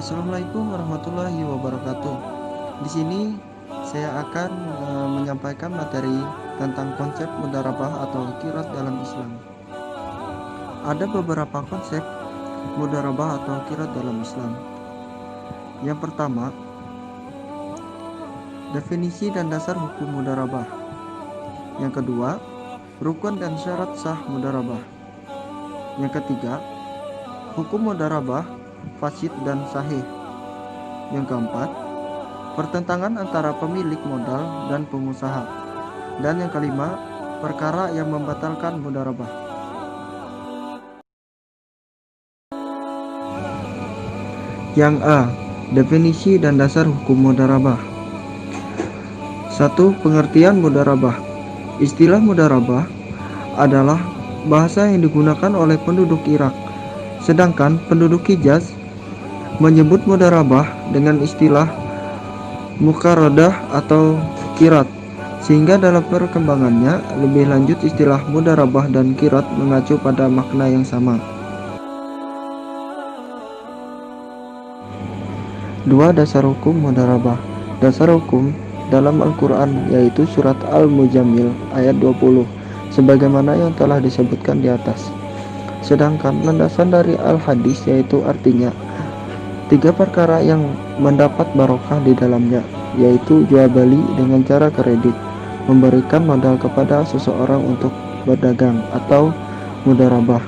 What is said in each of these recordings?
Assalamualaikum warahmatullahi wabarakatuh. Di sini saya akan menyampaikan materi tentang konsep mudharabah atau qiraat dalam Islam. Ada beberapa konsep mudharabah atau qiraat dalam Islam. Yang pertama, definisi dan dasar hukum mudharabah. Yang kedua, rukun dan syarat sah mudharabah. Yang ketiga, hukum mudharabah fasid dan sahih. Yang keempat, pertentangan antara pemilik modal dan pengusaha. Dan yang kelima, perkara yang membatalkan mudharabah. Yang A, definisi dan dasar hukum mudharabah. 1. Pengertian mudharabah. Istilah mudharabah adalah bahasa yang digunakan oleh penduduk Irak, sedangkan penduduk Hijaz menyebut mudharabah dengan istilah muqaradah atau qiraat, sehingga dalam perkembangannya lebih lanjut istilah mudharabah dan qiraat mengacu pada makna yang sama. 2. Dasar hukum mudharabah. Dasar hukum dalam Al-Quran yaitu surat Al-Mujammil ayat 20 sebagaimana yang telah disebutkan di atas. Sedangkan landasan dari Al-Hadis yaitu artinya 3 perkara yang mendapat barokah di dalamnya, yaitu jual beli dengan cara kredit, memberikan modal kepada seseorang untuk berdagang atau mudharabah,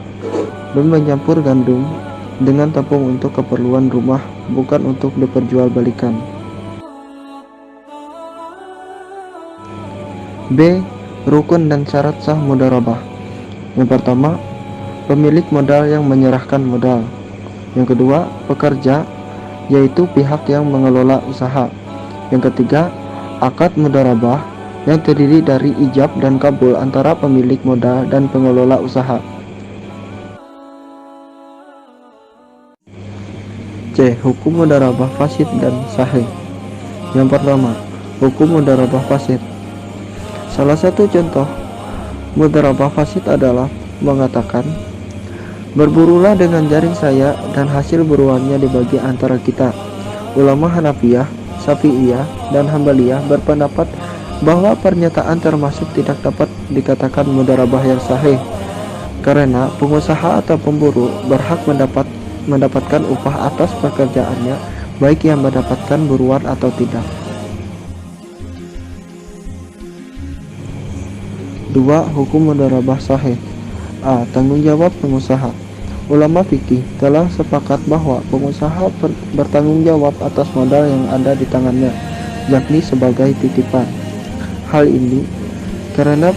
dan mencampur gandum dengan tepung untuk keperluan rumah, bukan untuk diperjualbelikan. B. Rukun dan syarat sah mudharabah. Yang pertama, pemilik modal yang menyerahkan modal. Yang kedua, pekerja, yaitu pihak yang mengelola usaha. Yang ketiga, akad mudharabah yang terdiri dari ijab dan kabul antara pemilik modal dan pengelola usaha. C. Hukum mudharabah fasid dan sahih. Yang pertama, hukum mudharabah fasid. Salah satu contoh mudharabah fasid adalah mengatakan, berburulah dengan jaring saya dan hasil buruannya dibagi antara kita. Ulama Hanafiyah, Syafi'iyah, dan Hambaliyah berpendapat bahwa pernyataan termasuk tidak dapat dikatakan mudharabah yang sahih, karena pengusaha atau pemburu berhak mendapatkan upah atas pekerjaannya, baik yang mendapatkan buruan atau tidak. 2. Hukum mudharabah sahih. A. Tanggung jawab pengusaha. Ulama fikih telah sepakat bahwa pengusaha bertanggung jawab atas modal yang ada di tangannya, yakni sebagai titipan. Hal ini karena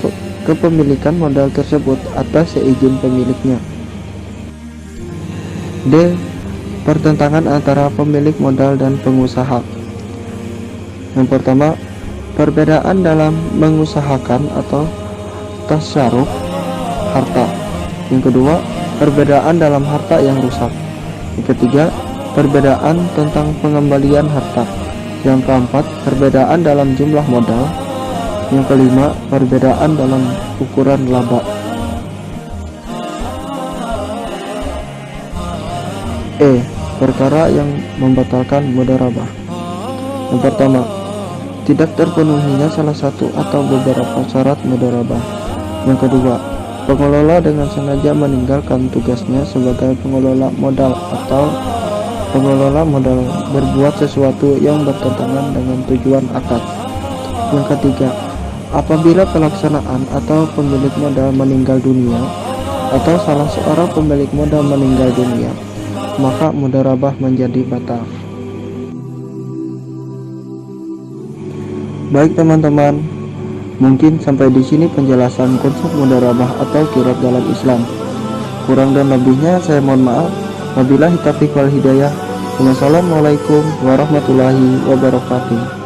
kepemilikan modal tersebut atas seizin pemiliknya. D. Pertentangan antara pemilik modal dan pengusaha. Yang pertama, perbedaan dalam mengusahakan atau tasyaruf harta. Yang kedua, perbedaan dalam harta yang rusak. Yang ketiga, perbedaan tentang pengembalian harta. Yang keempat, perbedaan dalam jumlah modal. Yang kelima, perbedaan dalam ukuran laba. E. Perkara yang membatalkan mudharabah. Yang pertama, tidak terpenuhinya salah satu atau beberapa syarat mudharabah. Yang kedua, pengelola dengan sengaja meninggalkan tugasnya sebagai pengelola modal atau pengelola modal berbuat sesuatu yang bertentangan dengan tujuan akad. Yang ketiga, apabila pelaksanaan atau pemilik modal meninggal dunia atau salah seorang pemilik modal meninggal dunia, maka mudharabah menjadi batal. Baik teman-teman, mungkin sampai di sini penjelasan konsep mudharabah atau qiraat dalam Islam. Kurang dan lebihnya saya mohon maaf. Wabillahi taufiq wal hidayah. Wassalamualaikum warahmatullahi wabarakatuh.